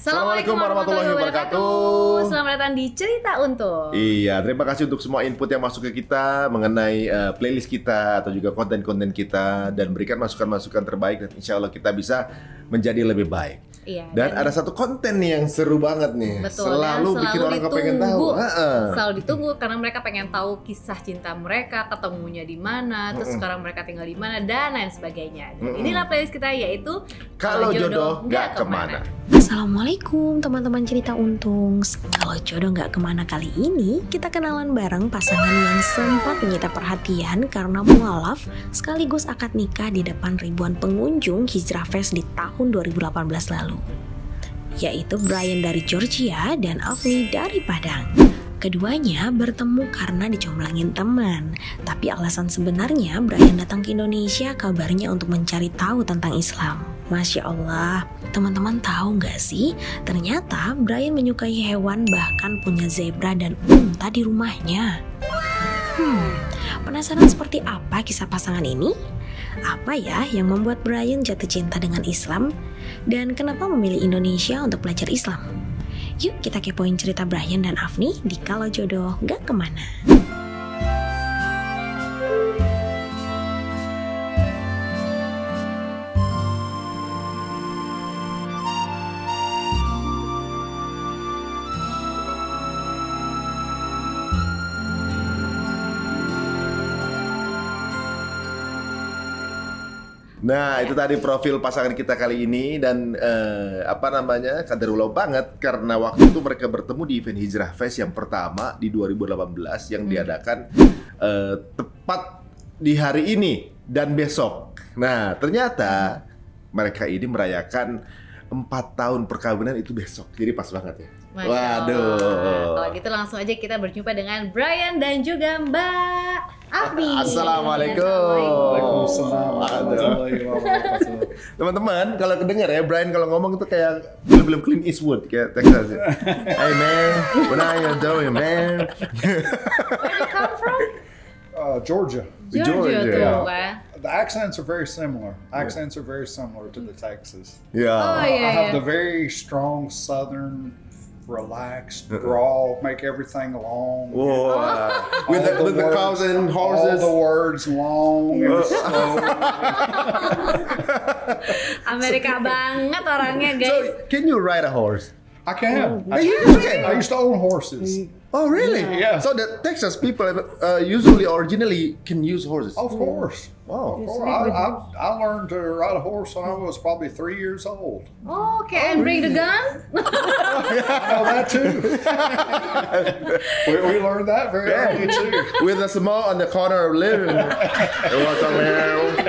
Assalamualaikum warahmatullahi wabarakatuh. Selamat datang di Cerita Untungs. Iya, terima kasih untuk semua input yang masuk ke kita mengenai playlist kita atau juga konten-konten kita, dan berikan masukan-masukan terbaik, dan insya Allah kita bisa menjadi lebih baik. Iya, dan ada satu konten nih yang seru banget nih. Betul, selalu bikin orang kepengen tahu. Selalu ditunggu karena mereka pengen tahu kisah cinta mereka, ketemunya di mana, terus sekarang mereka tinggal di mana, dan lain sebagainya. Dan inilah playlist kita, yaitu Kalau Jodoh Nggak Kemana. Assalamualaikum teman-teman Cerita Untungs. Kalau jodoh nggak kemana kali ini, kita kenalan bareng pasangan yang sempat menyita perhatian karena mualaf sekaligus akad nikah di depan ribuan pengunjung Hijrah Fest di tahun 2018 lalu, yaitu Brian dari Georgia dan Afni dari Padang. Keduanya bertemu karena dicomblangin teman. Tapi alasan sebenarnya Brian datang ke Indonesia kabarnya untuk mencari tahu tentang Islam. Masya Allah, teman-teman tahu nggak sih? Ternyata Brian menyukai hewan, bahkan punya zebra dan unta di rumahnya. Penasaran seperti apa kisah pasangan ini? Apa ya yang membuat Brian jatuh cinta dengan Islam? Dan kenapa memilih Indonesia untuk belajar Islam? Yuk kita kepoin cerita Brian dan Afni di Kalau Jodoh Nggak Kemana. Nah, itu tadi profil pasangan kita kali ini, dan kadarullah banget karena waktu itu mereka bertemu di event Hijrah Fest yang pertama di 2018 yang diadakan tepat di hari ini dan besok. Nah, ternyata mereka ini merayakan 4 tahun perkawinan itu besok. Jadi pas banget ya. Waduh. Kalau gitu langsung aja kita berjumpa dengan Brian dan juga Mbak Afni. Assalamualaikum. Waalaikumsalam. Teman-teman, kalau kedengar ya, Brian kalau ngomong itu kayak film-film Clint Eastwood, kayak Texas ya. Hey man, what are you doing, man? Where you come from? Georgia. Georgia tuh Yeah. kan. The accents are very similar. Accents are very similar to the Texas. Ya. Oh, I yeah, have yeah. the very strong Southern, relaxed drawl, make everything long. Wow. With the cows and All horses. the words long and slow. Amerika banget orangnya, So, guys. can you ride a horse? I can. I used to own horses. Oh, really? Yeah. So the Texas people usually originally can use horses. Of course. Wow. I learned to ride a horse when I was probably 3 years old. Oh, oke, and bring the gun. I know that too. we learned that very early too. With a small on the corner of living.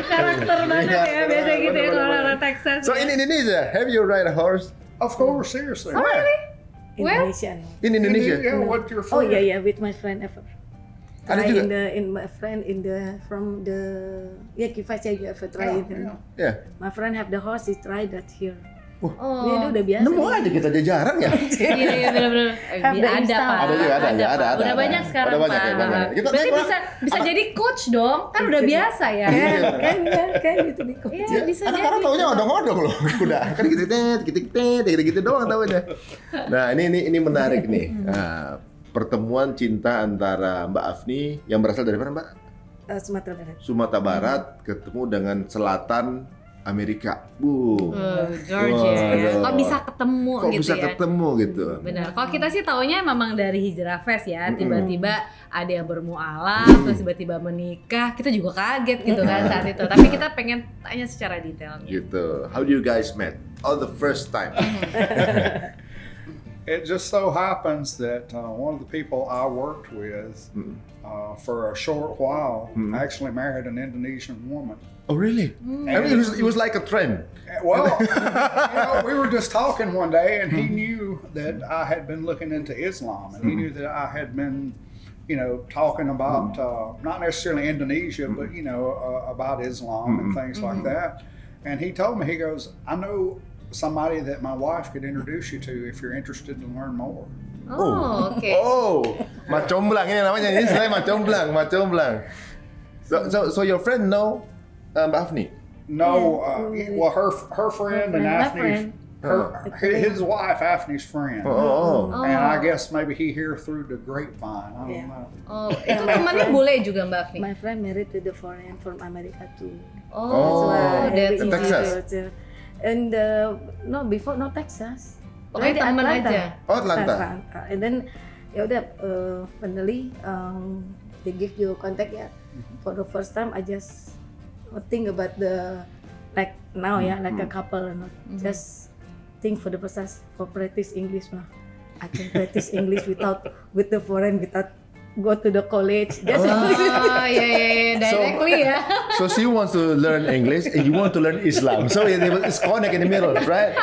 Karakter banget ya, biasa gitu ya kalau orang Texas. So in Indonesia, have you ride a horse? Of course, seriously. Oh, really? Where? Indonesian. In Indonesia? Yeah, what your Oh friend? yeah, with my friend ever. Ada Try juga? in my friend from the Kifacha you ever try it. Yeah. Ya. My friend have the horse, he tried that here. Oh. Dia udah biasa. Nemu aja kita, dia jarang ya. Iya, benar-benar. Have the Ada, Insta. Pak. Ada juga, ada. Udah banyak sekarang, Udah banyak, Pak. ya, banyak. Kita Berarti naik, bisa jadi coach dong, kan udah biasa ya. Kan gitu di coach. Iya, bisa jadi. Anak-anak taunya odong-odong loh, udah kan gitu doang taunya. Nah ini menarik nih. Nah, pertemuan cinta antara Mbak Afni yang berasal dari mana, Mbak? Sumatera Barat. Sumatera Barat ketemu dengan selatan Amerika. Georgia ya. Kok bisa ketemu Kok gitu bisa ya? ketemu gitu. Benar. Kalau kita sih taunya memang dari Hijrah Fest ya. Tiba-tiba ada yang bermualaf, terus tiba-tiba menikah. Kita juga kaget gitu kan saat itu. Tapi kita pengen tanya secara detailnya. Gitu. How do you guys met? Oh, the first time. It just so happens that one of the people I worked with for a short while actually married an Indonesian woman. Oh, really? I mean, it was like a trend. Well, we were just talking one day, and he knew that I had been looking into Islam, and he knew that I had been, talking about not necessarily Indonesia, but about Islam and things like that. And he told me, he goes, I know somebody that my wife could introduce you to if you're interested to learn more. Oh, oke. Oh, macomblang ini namanya. Ini saya macomblang. So your friend know Mbak Afni? No, well, her friend and My Afni friend. His wife, Afni's friend. And I guess maybe he hear through the grapevine. I don't know. Oh, itu temannya Bule juga Mbak Afni? My friend married to the foreign from America too. Oh, That's that's why Texas? And no, before no Texas. Pokoknya teman aja. Oh, Atlanta. And then ya udah finally they give you contact ya. For the first time I just think about the like now ya like a couple and just think for the first time for practice English mah. I can practice English with the foreign without go to the college. Just Yeah, directly ya. So she wants to learn English and you want to learn Islam. So it's connect in the middle, right?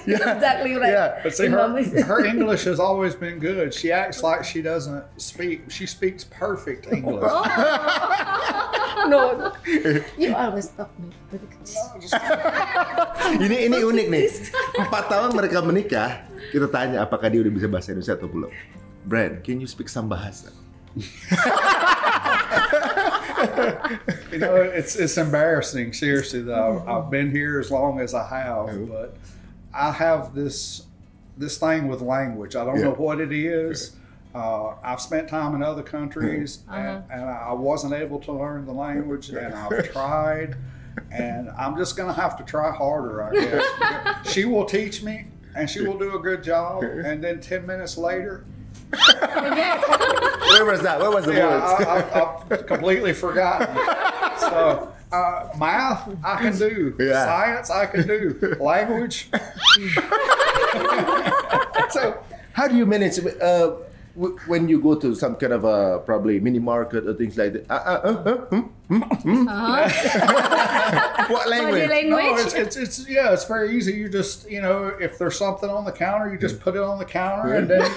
Yeah. Exactly right. Yeah. But see, her English has always been good. She acts like she doesn't speak. She speaks perfect English. No, you always talk me. Ini unik nih. 4 tahun mereka menikah, kita tanya apakah dia udah bisa bahasa Indonesia atau belum. Brian, can you speak some bahasa? You know, it's embarrassing. Seriously, though, I've been here as long as I have, but I have this thing with language. I don't know what it is. I've spent time in other countries, and I wasn't able to learn the language, and I've tried, and I'm just gonna have to try harder, I guess. She will teach me, and she will do a good job, and then 10 minutes later, Where was that? Where was the words? I've completely forgotten. So, math I can do, science I can do, language. So, how do you manage when you go to some kind of a probably mini market or things like that? What language? No, it's very easy. You just, if there's something on the counter, you just put it on the counter and then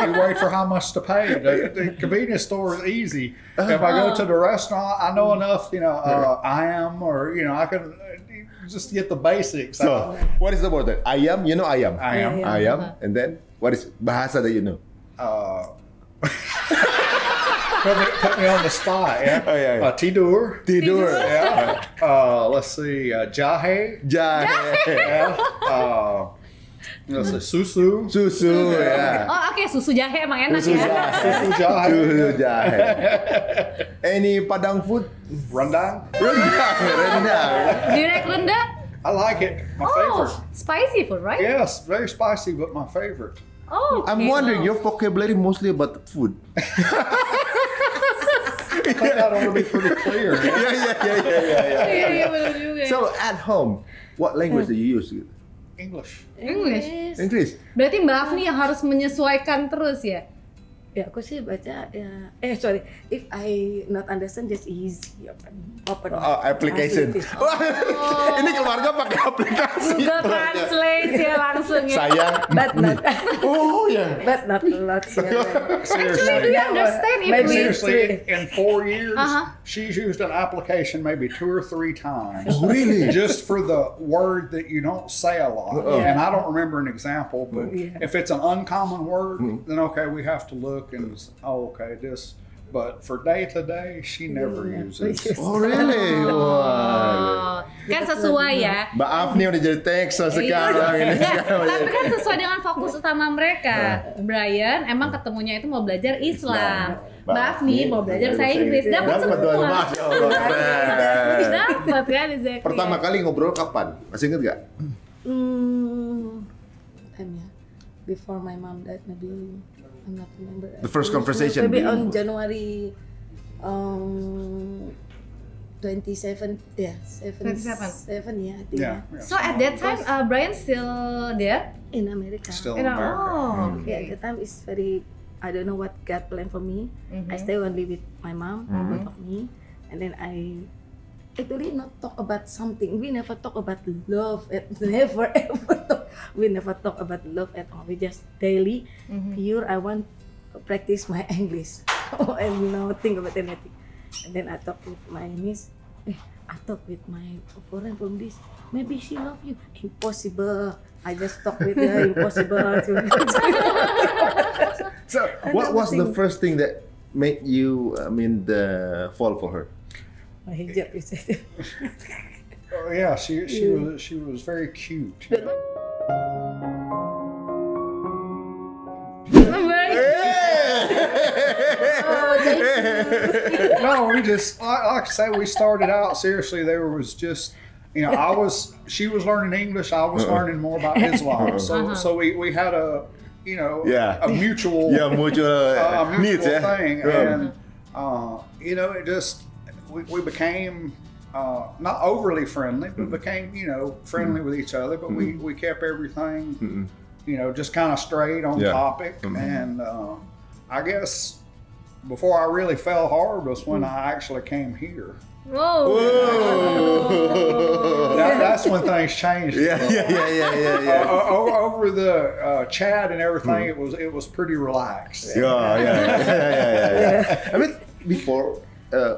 you wait for how much to pay. The convenience store is easy. If I go to the restaurant, I know enough, I am, or, I can just get the basics. So, what is the word then? Ayam, ayam. Ayam. Ayam. And then, what is bahasa that you know? Put me on the spot, yeah. Oh, yeah. Tidur. Tidur. Yeah. Let's see, jahe. Jahe. Yeah. Let's see, susu. Susu, ya. Oh, oke, susu jahe emang enak Susu ya. jahe. Susu jahe. Susu jahe. Any Padang food? Rendang. Rendang. Direct rendah? I like it. My favorite. Spicy food, right? Yes, very spicy, but my favorite. Oh, I'm wondering, your vocabulary mostly about food. I think that ought to be pretty clear. Yeah. Iya, benar juga. So at home, what language do you use? English. English. Berarti Mbak Afni yang harus menyesuaikan terus ya? Ya, aku sih baca ya. Sorry, if I not understand just easy open. Application. Ini keluarga pakai aplikasi. Google Translate ya langsung ya. Sayang. But not. But not a lot. Seriously. We understand if we... Seriously, in 4 years, she's used an application maybe 2 or 3 times. Oh, really? Just for the word that you don't say a lot. And I don't remember an example, but if it's an uncommon word, then okay, we have to look and okay, this. But for day to day, she never uses. Oh really? Wah. Kan sesuai ya. Mbak Afni udah jadi Texas sekarang ini. Tapi kan sesuai dengan fokus utama mereka. Brian emang ketemunya itu mau belajar Islam. Mbak Afni mau belajar bahasa Inggris. Dapat semua. Masya Allah. Dapat kan exactly. Pertama kali ngobrol kapan? Masih inget gak? Before my mom died, maybe I'm not remember. The first conversation. Maybe on January 27, yeah, 7, yeah, I think. Yeah. So at that time, Brian still there? In America. Still in America. Oh. Yeah, at the time it's very, I don't know what God planned for me. I stay only with my mom, both of me, and then I actually not talk about something. We never talk about love. Never ever talk. We never talk about love at all. We just daily pure. I want to practice my English and think about anything. And then I talk with my niece. I talk with my foreign from this. Maybe she love you. Impossible. I just talk with her. Impossible. So, what was the first thing that made you, fall for her? My hijab, you said. Oh yeah, she was very cute. No, we just like I say, we started out seriously. There was just, she was learning English, I was learning more about Islam. So we had a a mutual needs, thing, and it just we became not overly friendly, but became friendly with each other. But we kept everything just kind of straight on topic, and I guess before I really fell hard was when I actually came here. Whoa! That's when things changed. Yeah. Over the chat and everything, it was pretty relaxed. Yeah. I mean, before,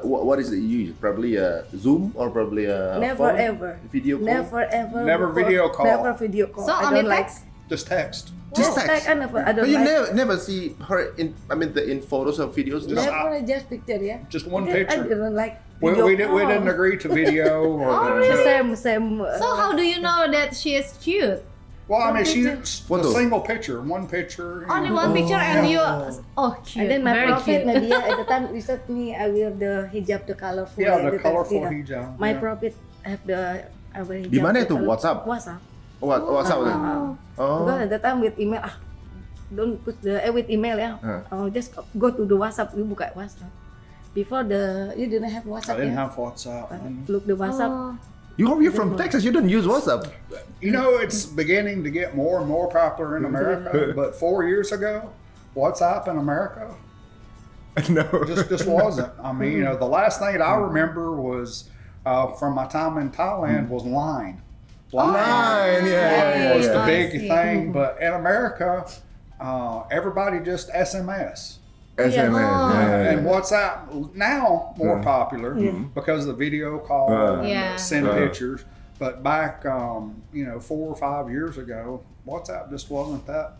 what is it you use? Probably a Zoom or probably a Never phone? ever. Video call? Never ever. Never video call. Never video call. So I only don't text? Just text. Just text. I don't But you like. never see her in photos or videos. Never just picture, yeah. Just one I picture. didn't like We video didn't call. agree to video or Same. So how do you know that she is cute? Well, I mean, Picture. a single picture, one picture. Only one picture and you cute. And then my very profit, cute. maybe at the time you said me, I wear the hijab, the colorful. Yeah, at the time, colorful yeah. hijab. My yeah. profit have the hijab. Di mana the itu? color- WhatsApp? WhatsApp. What's up? Because at the time with email, don't put with email ya. Just go to the WhatsApp, you buka WhatsApp. Before you didn't have WhatsApp. I didn't ya? have WhatsApp. Look the WhatsApp. You're from Texas. You don't use WhatsApp. It's beginning to get more and more popular in America. But 4 years ago, WhatsApp in America No. just wasn't. I mean, the last thing that I remember was from my time in Thailand was Line. Line, yeah. Was the I big see. thing. But in America, everybody just SMS. SMS. And WhatsApp now more popular because of the video call and send pictures. But back, 4 or 5 years ago, WhatsApp just wasn't that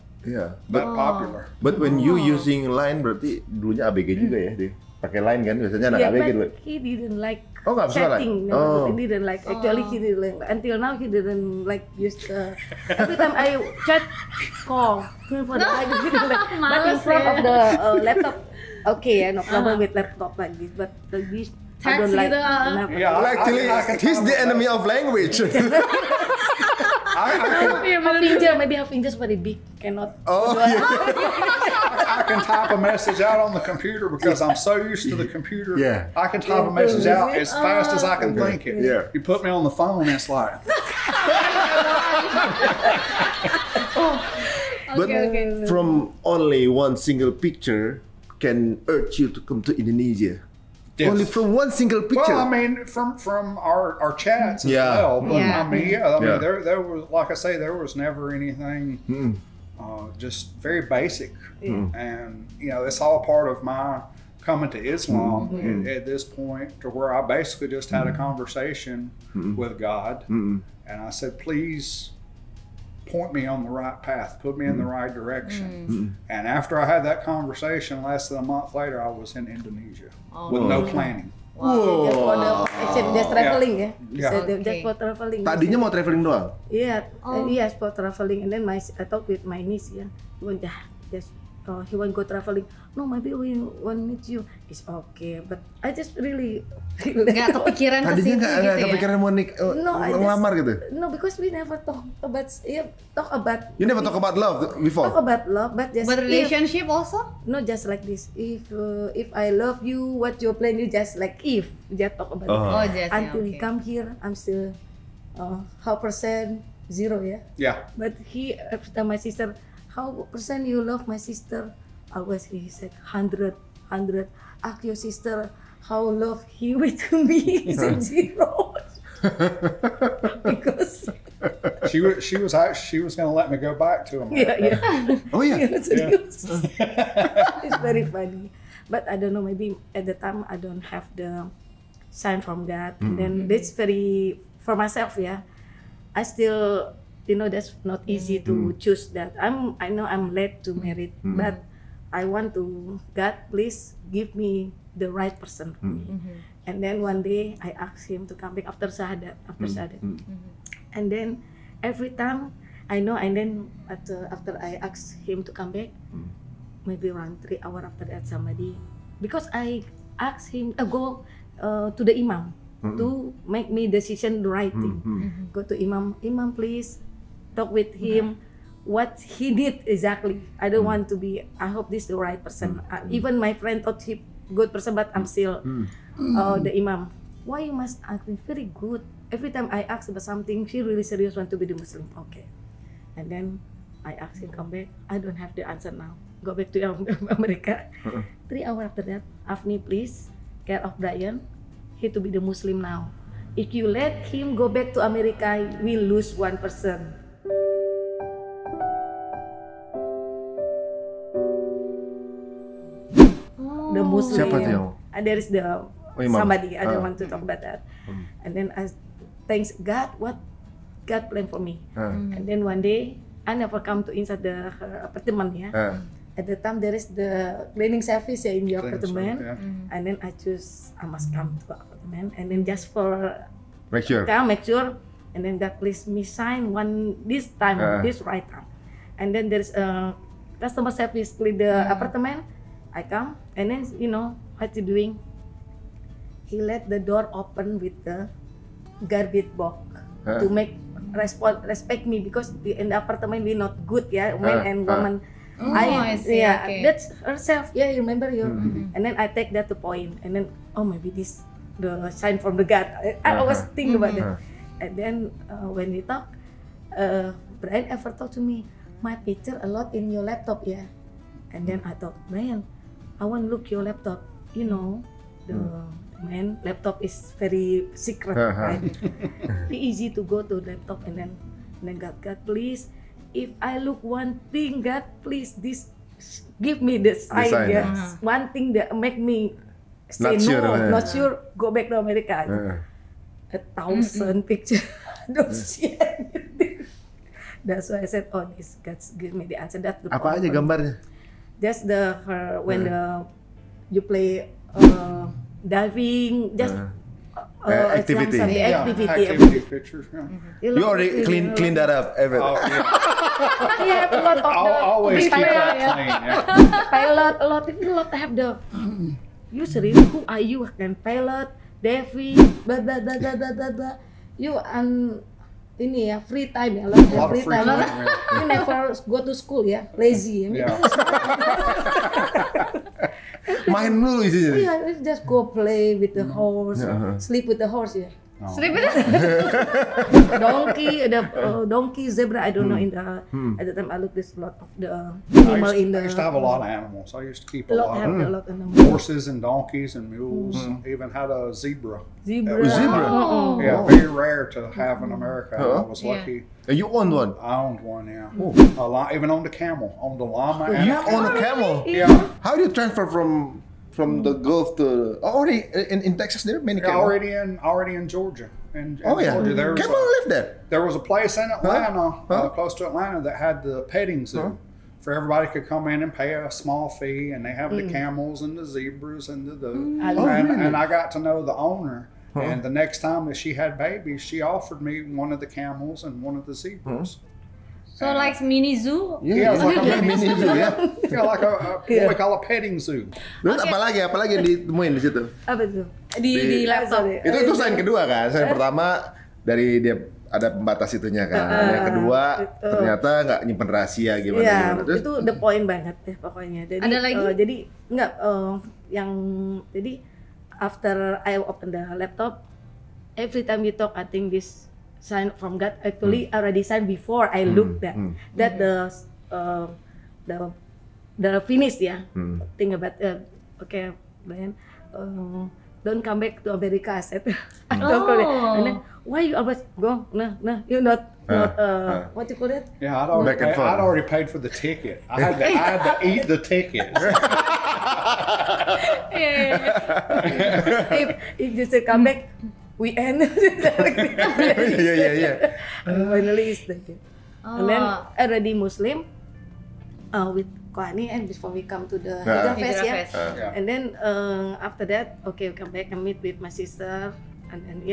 popular. But when you using Line berarti dulunya ABG juga ya dia. Pakai Line kan biasanya anak ABG dulu. But he didn't like nggak bisa chatting. Line? No, he didn't like. Actually, he didn't. Until now, he didn't like use the. Every time I chat, call. He didn't like. But in front of the laptop, okay, no problem with laptop like this. But like this, I don't like. Never. Yeah, Actually, I can he's the type- enemy of language. Maybe her fingers very big, cannot. I can type a message out on the computer because I'm so used to the computer. Yeah. I can type a message out as fast as I can think it. Yeah. You put me on the phone, it's like. But from only one single picture can urge you to come to Indonesia. Yes. Only from one single picture. Well, I mean, from our chats as Yeah. well. But Yeah. I mean, Yeah. there was, like I say, there was never anything. Just very basic, and it's all part of my coming to Islam at this point, to where I basically just had a conversation with God, and I said, please point me on the right path, put me in the right direction. And after I had that conversation, less than a month later, I was in Indonesia with no planning. Just for the action, just traveling, yeah. Yeah. So just for traveling. Tadinya mau traveling doang. Yeah, yes, for traveling. And then I talked with my niece, yeah. He want he want go traveling. No, maybe we want meet you. It's okay, but I just really Nggak kepikiran ke Tadinya situ nggak gitu ya? kepikiran mau ngelamar gitu. No, because we never talk about You never talk about love before. talk about love, but just But relationship also? no, just like this. If I love you, what your plan? You just like if just talk about it. Oh, just Until he come here, I'm still how percent 0, yeah. Yeah. But he after my sister, how percent you love my sister? Always he said 100. Ask your sister how love he with me. He said 0. Because She was going to let me go back to America. yeah. Oh yeah. It's very funny. But I don't know, maybe at the time I don't have the sign from God. And then that's very, for myself, yeah. I still, that's not easy to choose that. I know I'm late to marry, but I want to, God, please give me the right person for me. And then one day I asked him to come back after Sahadat. And then every time I know, and then after I asked him to come back, maybe around 3 hours after that, somebody, because I ask him go to the imam to make me decision the right thing. Go to imam, please talk with him. What he did exactly. I don't want to be. I hope this is the right person. Even my friend thought he good person, but I'm still the imam. Why you must ask me? Very good. Every time I ask about something, she really serious want to be the Muslim. Okay, and then I ask him come back. I don't have the answer now. Go back to Amerika. 3 hours after that, Afni, please care of Brian. He to be the Muslim now. If you let him go back to America, we lose one person. The Muslim. Siapa tuh yang? There is the imam. somebody. I don't want to talk about that. And then I thanks God what God planned for me. And then one day I never come to inside the apartment At the time there is the cleaning service in your apartment. And then I choose I must come to apartment. And then just for Make sure. And then God please me sign this right time. And then there's a customer service clean the apartment. I come and then what he doing? He let the door open with the garbage box to make respect me because in the apartment we not good men and woman. I see. Okay. That's herself. Yeah, you remember you. And then I take that to point and then maybe this the sign from the God. I always think about that. And then when we talk, Brian ever talk to me, my picture a lot in your laptop And then I thought, Brian, I want to look your laptop. The man laptop is very secret, right? Easy to go to laptop and then God, please, if I look one thing, God, please, this give me the sign. One thing that make me say not sure, go back to America. 1,000 picture, don't see anything. That's why I said, this God give me the answer. That's the Apa aja gambarnya? Just when you play diving, just activity. Activity pictures. You already clean that up, everything. Yeah, a lot of Always keep that clean. pilot, a lot have the. You serious? Who are you? Kan pilot, diving, blah blah blah blah blah blah. You ini free time a lot of free time. You never go to school lazy Main dulu isinya. Yeah, just go play with the horse, sleep with the horse Sleep with donkey, zebra. I don't know in the at the time I looked this lot of the animal in the. I used to have a lot of animals. I used to keep a lot of animals. horses and donkeys and mules. Even had a zebra. Zebra. Yeah, very rare to have in America. I was lucky. You owned one? I owned one, even owned a camel, owned a llama. You own a camel? Yeah. How do you transfer from the Gulf to already in Texas? There are many camels. Already in Georgia. In Georgia, there was camel live there. There was a place in Atlanta, close to Atlanta, that had the petting zoo. For everybody could come in and pay a small fee, and they have the camels and the zebras and and I got to know the owner. And the next time that she had babies, she offered me one of the camels and one of the zebras. So like mini zoo? Yeah, it's like a mini zoo, Yeah, like what we call a petting zoo. Terus apalagi yang ditemuin di situ? Apa tuh? Di laptop. Itu sign kedua kan? Sign pertama dari dia ada pembatas itunya kan. Yang kedua ternyata nggak nyimpen rahasia gimana. Terus, itu the point banget pokoknya. Jadi, ada lagi? Jadi nggak jadi after I open the laptop, every time we talk, I think this sign from God actually already signed before I looked that the finish thing about okay Brian don't come back to America. I said and then why you always go you're not what you call it? Yeah, I'd already paid for the ticket. I had to eat the ticket. If you say come back, we end. Yeah. Finally, it's like it. And then already Muslim with Kohani, and before we come to the Hijrah Fest, And then after that, okay, we come back and meet with my sister, and then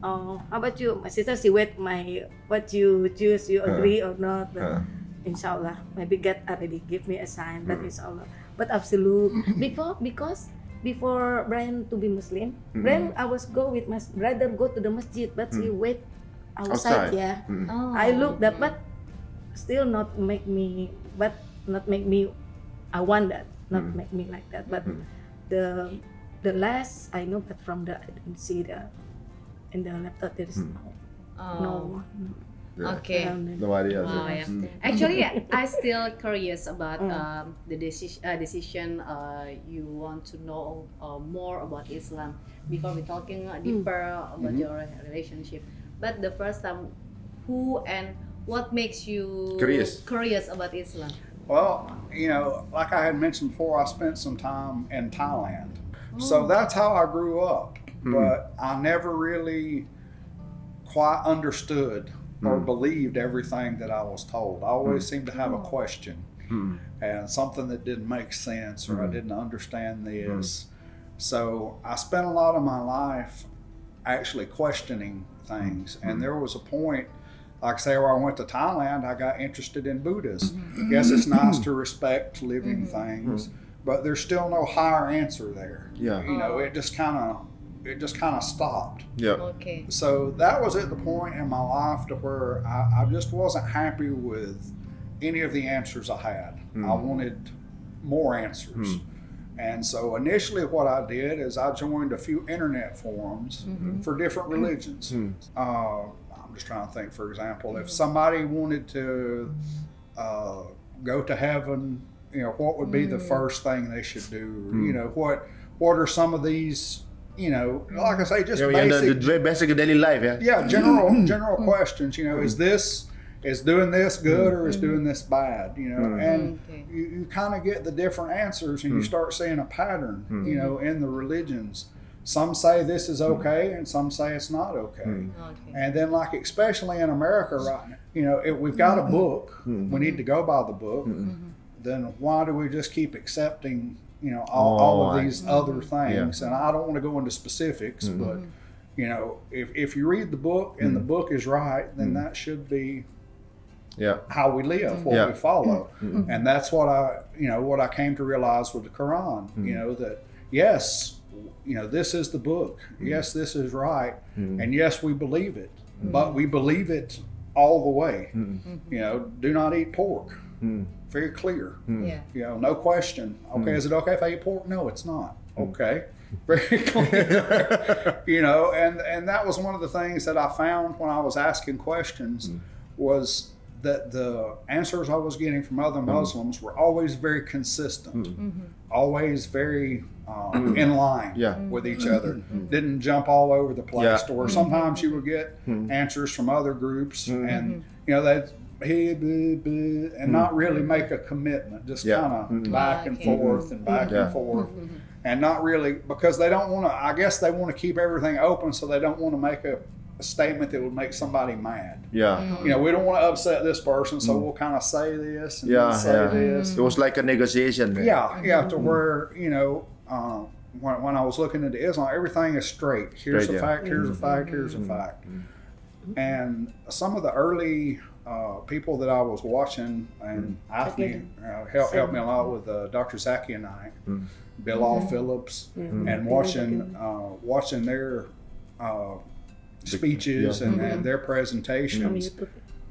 how about you? My sister, she wait what you choose, you agree or not? But inshallah, maybe God already give me a sign, but inshallah. But absolute because before Brian to be Muslim, Brian I was go with my brother go to the masjid, but he wait outside. Yeah, Oh, I looked that, okay. but still not make me. I want that, not make me like that. But the last I know, but from the I don't see the in the laptop there is no. Yeah. Okay. Nobody else. Wow, yeah. Actually, I still curious about the decision you want to know more about Islam before we talking deeper about your relationship. But the first time, who and what makes you curious about Islam? Well, like I had mentioned before, I spent some time in Thailand. So that's how I grew up. But I never really quite understood or believed everything that I was told. I always seemed to have a question and something that didn't make sense, or I didn't understand this. So I spent a lot of my life actually questioning things. And there was a point, like say where I went to Thailand, I got interested in Buddhism. Yes, it's nice to respect living things, but there's still no higher answer there. Yeah. It just kind of stopped. Yeah. Okay. So that was at the point in my life to where I just wasn't happy with any of the answers I had. I wanted more answers. And so initially what I did is I joined a few internet forums for different religions. I'm just trying to think, for example, if somebody wanted to go to heaven, what would be the first thing they should do? What are some of these, like I say, just basic, the basic daily life, yeah. Yeah, general questions. Is doing this good or is doing this bad? And you kind of get the different answers, and you start seeing a pattern. In the religions, some say this is okay, and some say it's not okay. And then, like especially in America right now, if we've got a book, we need to go by the book. Then why do we just keep accepting? All of these other things, and I don't want to go into specifics, but if you read the book and the book is right, then that should be how we live, what we follow, and that's what I came to realize with the Quran. That yes, this is the book. Yes, this is right, and yes, we believe it, but we believe it all the way. Do not eat pork. Very clear. No question. Okay, is it okay if I eat pork? No, it's not. Okay. Very clear. And that was one of the things that I found when I was asking questions was that the answers I was getting from other Muslims were always very consistent, always very in line with each other. Didn't jump all over the place. Or sometimes you would get answers from other groups, and they'd and not really make a commitment, just kind of back and forth and back and forth, and not really, because they don't want to, I guess they want to keep everything open, so they don't want to make a statement that would make somebody mad. We don't want to upset this person, so we'll kind of say this and say this. It was like a negotiation. To where, when I was looking into Islam, everything is straight. Here's a fact, here's a fact, here's a fact. And some of the early people that I was watching, and Afni helped me a lot with Dr. Zaki and I, Bilal Phillips, and watching their speeches and their presentations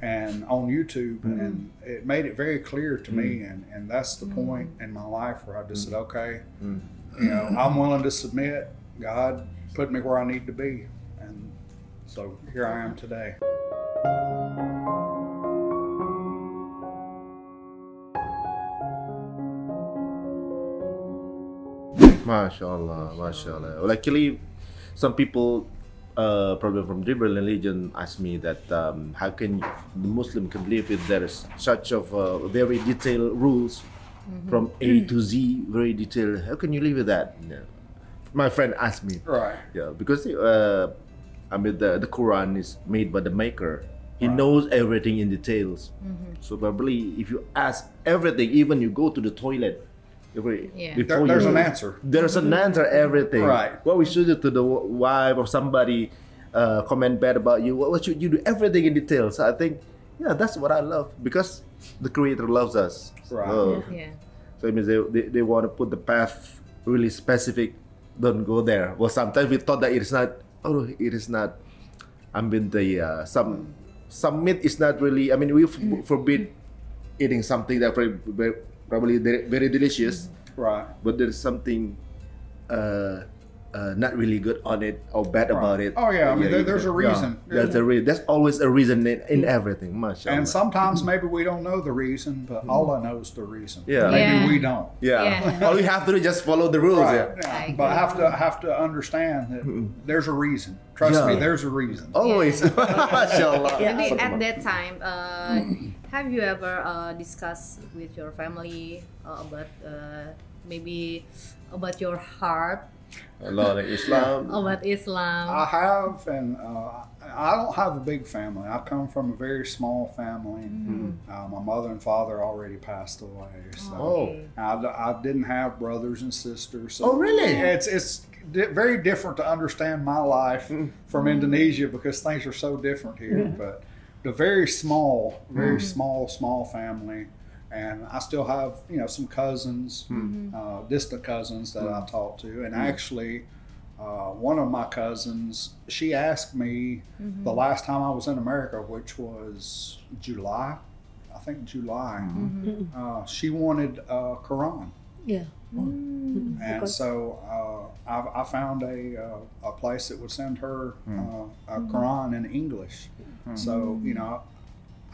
and on YouTube, and it made it very clear to me, and that's the point in my life where I just said, okay, I'm willing to submit. God put me where I need to be, and so here I am today. MasyaAllah, MasyaAllah. Well, actually, some people, probably from different religion, ask me that how can the Muslim can live if there is such of very detailed rules from A to Z, very detailed. How can you live with that? My friend asked me. Right. Yeah, because the Quran is made by the maker. He knows everything in details. So probably if you ask everything, even you go to the toilet, there's an answer. There's an answer everything. Right. What we should do to the wife or somebody comment bad about you, what should you do? Everything in detail. So I think, that's what I love, because the Creator loves us. Right. So it means they want to put the path really specific don't go there. Well, sometimes we thought that it is not. Oh, it is not. I mean, some meat is not really. I mean, we forbid eating something that probably very delicious. Right. But there's something not really good on it or bad about it. Oh yeah, I mean there's a reason. Yeah, there's always a reason in everything. MasyaAllah. And sometimes maybe we don't know the reason, but Allah knows the reason. Yeah. Maybe we don't. Yeah. All we have to do is just follow the rules. Right. Yeah. Yeah. But have to understand that there's a reason. Trust me, there's a reason. Always. MasyaAllah. Maybe at that time, have you ever discussed with your family about maybe about your heart? Allah, like Islam. About Islam. I have, and I don't have a big family. I come from a very small family. My mother and father already passed away, so I didn't have brothers and sisters. So really? It's very different to understand my life from Indonesia because things are so different here. But the very small family. And I still have, some cousins, distant cousins that I talk to. And actually, one of my cousins, she asked me the last time I was in America, which was July, she wanted a Quran. Yeah. And so I found a place that would send her a Quran in English. So,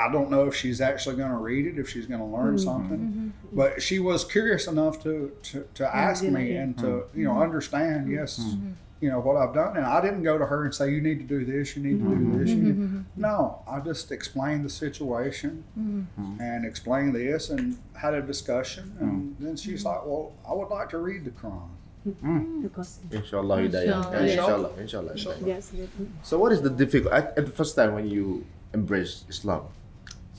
I don't know if she's actually going to read it, if she's going to learn something, but she was curious enough to ask me and to understand what I've done. And I didn't go to her and say, you need to do this, you need to do this. No, I just explained the situation and explained this and had a discussion. And then she's like, well, I would like to read the Quran. Inshallah hidayah. Inshallah. Yes. So what is the difficult at the first time when you embrace Islam?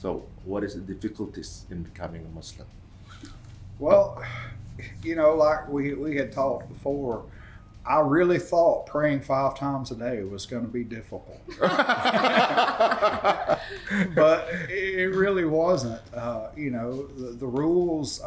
So what is the difficulties in becoming a Muslim? Well, like we had talked before, I really thought praying 5 times a day was going to be difficult. But it really wasn't. The rules,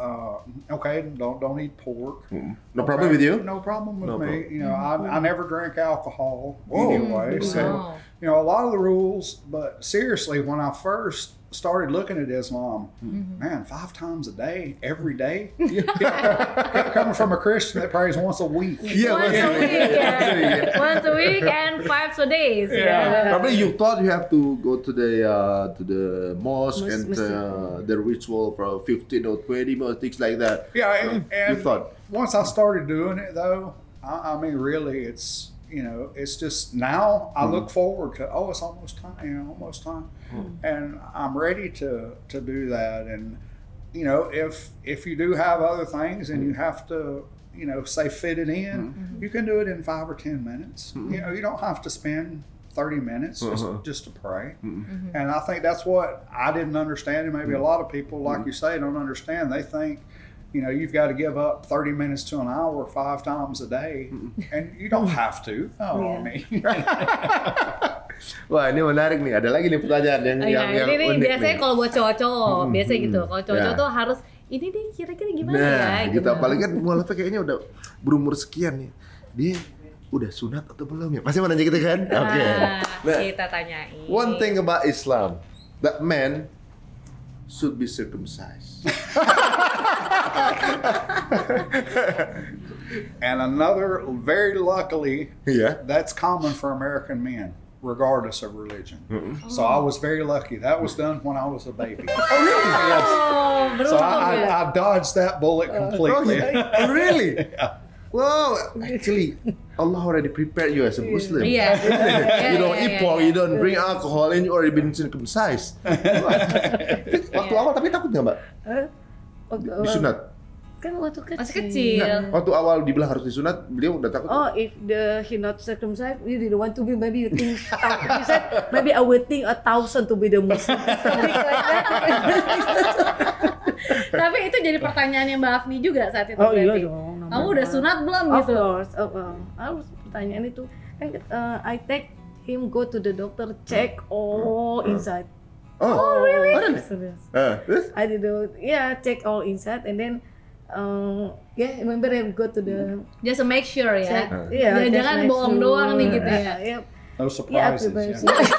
don't eat pork. No problem with you? No problem with No me. problem. I never drank alcohol anyway. So, a lot of the rules, but seriously, when I first started looking at Islam, man, 5 times a day, every day. Coming from a Christian that prays once a week. Once a week and 5 days. Probably you thought you have to go to the mosque and the ritual for 15 or 20 or things like that. Yeah, and you thought. Once I started doing it, though, I mean, really, it's just now I look forward to, it's almost time, and I'm ready to do that. And if you do have other things and you have to say fit it in, you can do it in 5 or 10 minutes. You don't have to spend 30 minutes just to pray. And I think that's what I didn't understand, and maybe a lot of people, like you say, don't understand. They think you've got to give up 30 minutes to an hour 5 times a day, and you don't have to. I mean. Wah, ini menarik nih. Ada lagi nih pertanyaan yang ini unik biasanya nih. kalau buat cowok-cowok biasa gitu. Kalau cowok-cowok tuh harus ini deh kira-kira gimana ya? Gitu. Apalagi kan mualafnya kayaknya udah berumur sekian nih. Dia udah sunat atau belum ya? Pasti mau nanya gitu kan? Oke. Nah, kita tanyain. One thing about Islam, that man should be circumcised. And another, very luckily, that's common for American men, regardless of religion. So I was very lucky. That was done when I was a baby. Oh, really? Yes. So I dodged that bullet completely. Oh, really? Wow, actually, Allah already prepared you as a Muslim. Yeah. You don't eat pork, you don't drink alcohol, and you already been circumcised. Waktu awal tapi takut nggak, Mbak? Disunat? Kan waktu kecil. Masih kecil. Waktu awal dibilang harus disunat, beliau udah takut. If he not circumcised, you didn't want to be, maybe you think, you said, maybe I would think 1,000 to be the Muslim. Something like that. Tapi itu jadi pertanyaannya Mbak Afni juga saat itu. Iya dong. Kamu udah sunat belum Of gitu? course. Harus pertanyaan itu. I take him go to the doctor, check all inside. Oh, really? Serious. I did check all inside, and then Yeah, remember I go to the Just to make sure ya. check. Yeah, just Jangan make bohong sure. doang nih gitu ya. Yeah. No Yeah, surprises. surprise.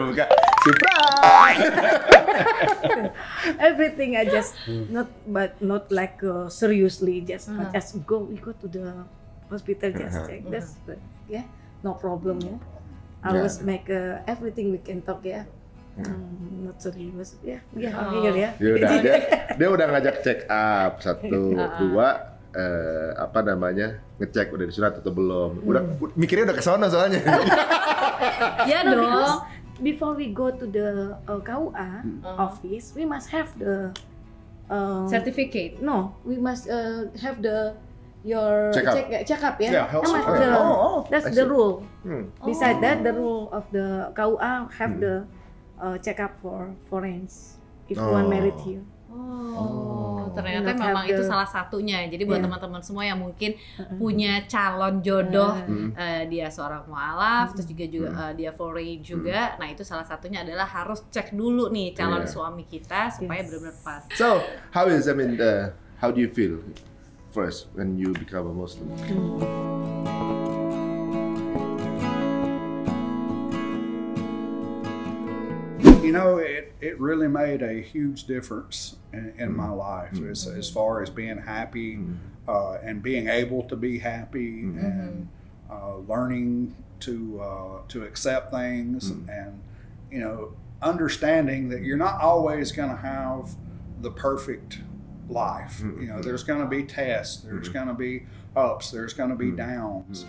Buka. Surprise. Everything I just not like seriously, just go. We go to the hospital, just check. That's yeah, no problem. Yeah, I Yeah. always make everything we can talk. Yeah, not serious. Yeah, here ya. Ya udah, dia udah ngajak check up 1, 2. Apa namanya, ngecek udah disurat atau belum, udah mikirnya udah kesana soalnya. Ya No, dong. because before we go to the KUA office, we must have the Certificate. no, we must have your Check up. check up ya. Yeah, health That check up. that's I the see. rule. Beside that, the Oh. rule of the KUA have the check up for foreigners if one married here. Ternyata Not memang have itu the- salah satunya. Jadi buat Yeah. teman-teman semua yang mungkin punya calon jodoh, dia seorang mualaf, terus juga dia foreign juga. Nah itu salah satunya adalah harus cek dulu nih calon Yeah. suami kita supaya Yes. benar-benar pas. So, how do you feel first when you become a Muslim? You know, it really made a huge difference in my life as far as being happy and being able to be happy and learning to accept things and, you know, understanding that you're not always going to have the perfect life. You know, there's going to be tests, there's going to be ups, there's going to be downs.